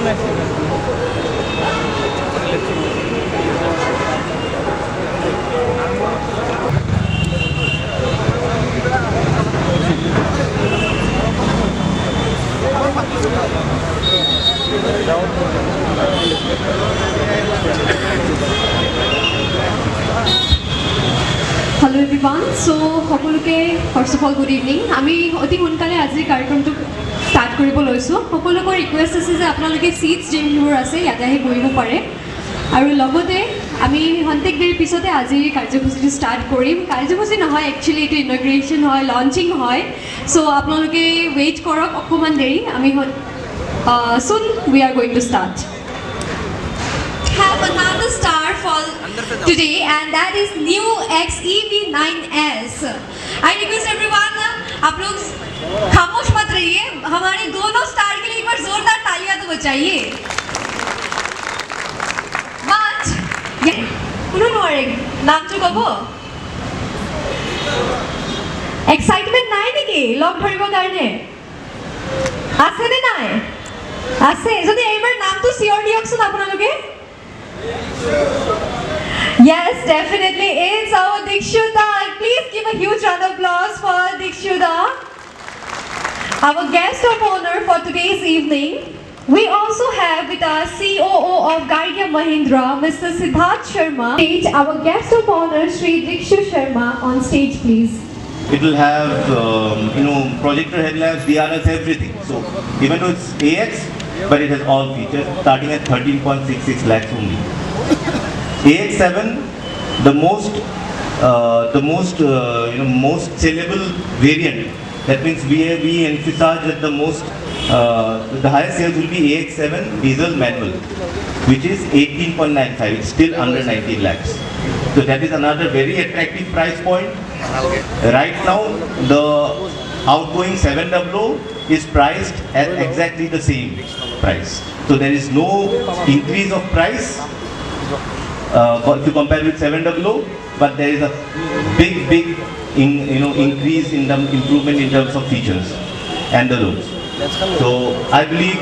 Hello everyone. So, first of all, good evening. আমি অতি সোনকালে আজি কাৰ্যক্ৰমটো ষ্টাৰ্ট কৰিব লৈছোঁ। সকলোকে ৰিকুৱেষ্ট আছে যে আপোনালোকে সিটছ যিবোৰ আছে ইয়াতে আহি বহিব পাৰে। আৰু লগতে আমি খন্তেক দেৰি পিছতে আজি কাৰ্যসূচীটো ষ্টাৰ্ট কৰিম। কাৰ্যসূচী নহয়, একচুৱেলি এইটো ইনগ্ৰেশ্যন হয়, লঞ্চিং হয়। চ' আপোনালোকে ৱেইট কৰক অকণমান দেৰি। আমি soon we are going to start. Have another star fall today, and that is new XEV9S. I request everyone, आप लोग खामोश मत रहिए, हमारे दोनों स्टार के लिए एक बार जोरदार तालियां तो बजाइए। But उन्होंने नाम जो कहो excitement নাই নেকি লগ ধৰিব কাৰণে আছে নে নাই আছে যদি এইবাৰ নামটো চিয়ৰ দিয়কচোন আপোনালোকে Yes, definitely. It's our Dikshuta. Please give a huge round of applause for Dikshuta, our guest of honor for today's evening. We also have with us COO of Gaidia Mahindra, Mr. Siddharth Sharma. Our guest of honor, Sri Dikshu Sharma, on stage, please. It will have, projector headlamps, DRS, everything. So even though it's AX, but it has all features, starting at 13.66 lakhs only. AX7, the most sellable variant. That means we emphasize that the highest sales will be AX7 diesel manual, which is 18.95. It's still under 19 lakhs. So that is another very attractive price point. Right now, the outgoing 700 is priced at exactly the same price. So there is no increase of price if you compare with 700, but there is a big increase in the improvement in terms of features and the looks. So I believe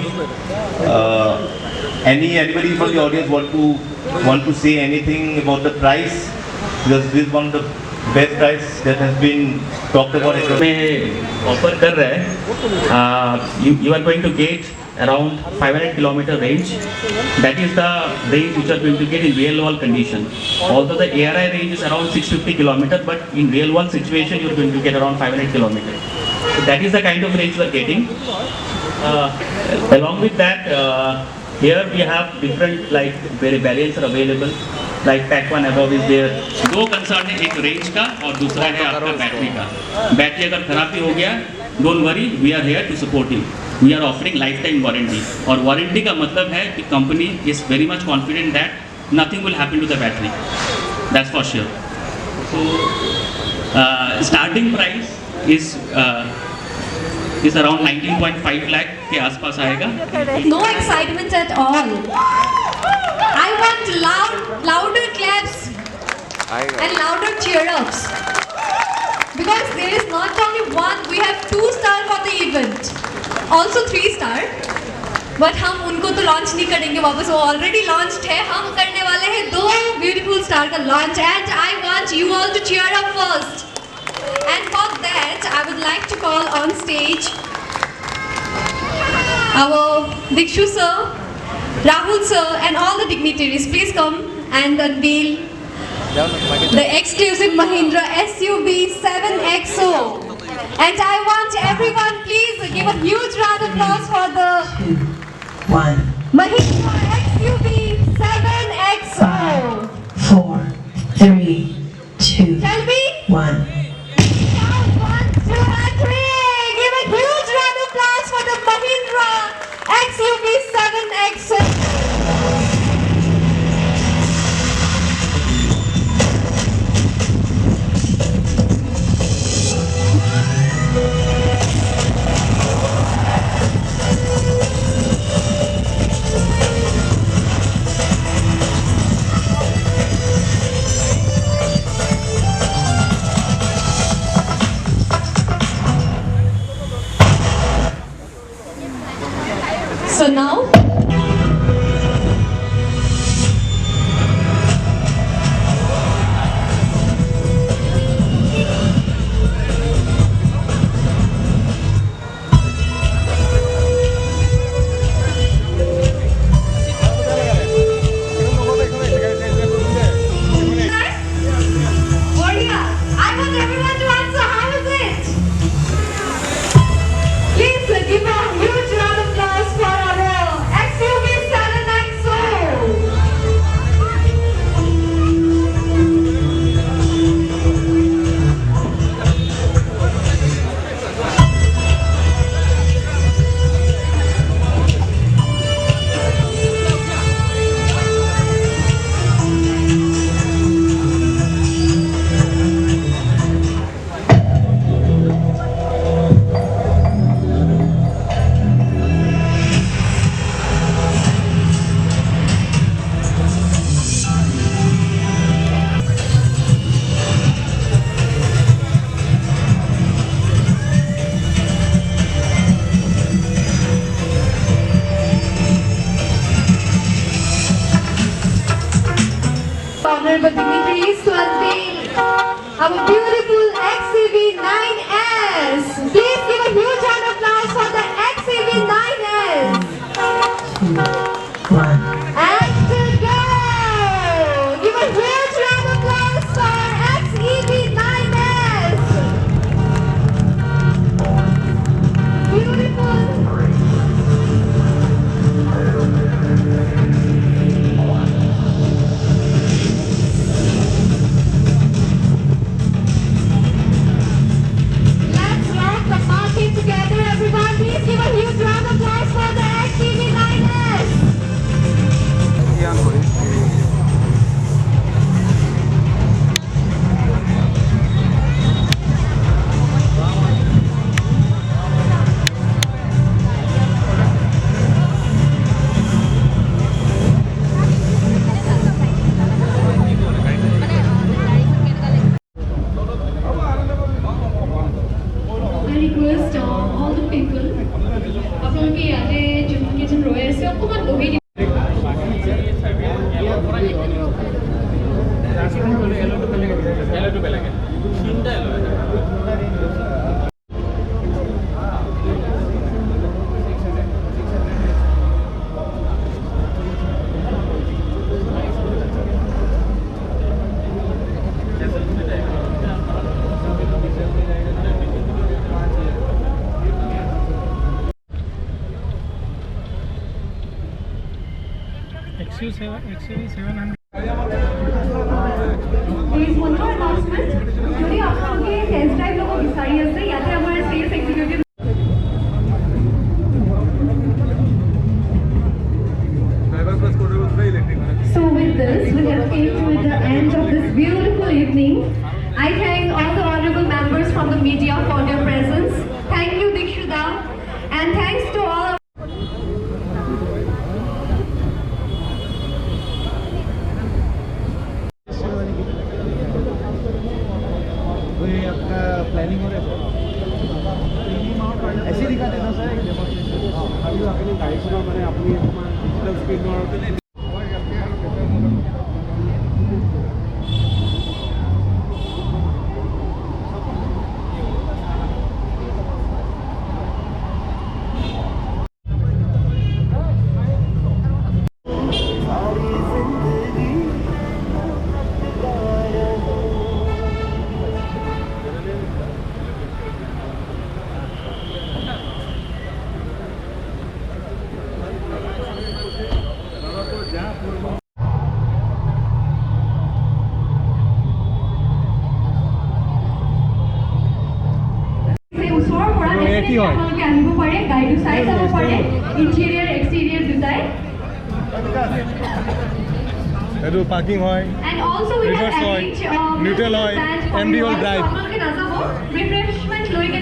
anybody from the audience want to say anything about the price, because this is one of the best price that has been talked about. Offer कर रहे हैं, you are going to get around 500 kilometer range. That is the range which you are going to get in real world condition. Although the ARI range is around 650 kilometer, but in real world situation you are going to get around 500 kilometer. So that is the kind of range you are getting. Along with that, here we have different variants are available. Like Pack 1 above is there. दो concern है, एक range का और दूसरा है आपका battery का. Battery अगर खराब भी हो गया, don't worry, we are here to support you. We are offering lifetime warranty. और वारंटी का मतलब है कि company is very much confident that nothing will happen to the battery. That's for sure. So starting price is around 19.5 lakh के आसपास आएगा. No excitement at all. I want louder claps and louder cheer-ups. Because there is not only one, we have 2 star for the event. Also 3 star. But हम उनको तो launch नहीं करेंगे वापस, वो already launched है. हम करने वाले हैं 2 beautiful star का launch, and I want you all to cheer up first. And for that, I would like to call on stage our Dikshu sir, Rahul sir, and all the dignitaries. Please come and unveil the exclusive Mahindra SUV 7XO. And I want everyone, please give a huge round of applause for the 1 Mahindra SUV 7XO. 4 3 2 Tell me. 1 1, 2, and 3. Give a huge round of applause for the Mahindra XUV 7XO. So now honorable dignitaries to unveil our beautiful XCV9S. Please give a huge round of applause for the XCV9S. 2, 1. And to go! Give a huge round of applause for XEV9S. Beautiful. Let's rock the market together, everyone. Please give a huge round of applause for the XEV9S. I request all the people, আপোনালোকে ইয়াতে যোনকেইজন ৰৈ আছে অকণমান বহি দিব। There is one more announcement. যদি আপোনালোকে test drive ল'ব বিচাৰি আছে, ইয়াতে আমাৰ sales executive So with this, we have came to the end of this beautiful evening. I thank all the honorable members from the media for their presence. Thank you, Dikshita. And thanks to all planning हो रहा है ऐसे दिखा देना sir एक demonstration अभी अपनी गाड़ी सुना मैंने अपनी डिजिटल स्क्रीन में আপোনালোকে আহিব পাৰে, গাড়ীটো চাই চাব পাৰে, ইণ্টেৰিয়ৰ এক্সটেৰিয়ৰ দুটাই। এইটো পাৰ্কিং হয়, And also we have Reverse হয়, arranged neutral হয়, MD হ'ল drive। আপোনালোকে নাযাব, ৰিফ্ৰেছমেণ্ট লৈ কেনে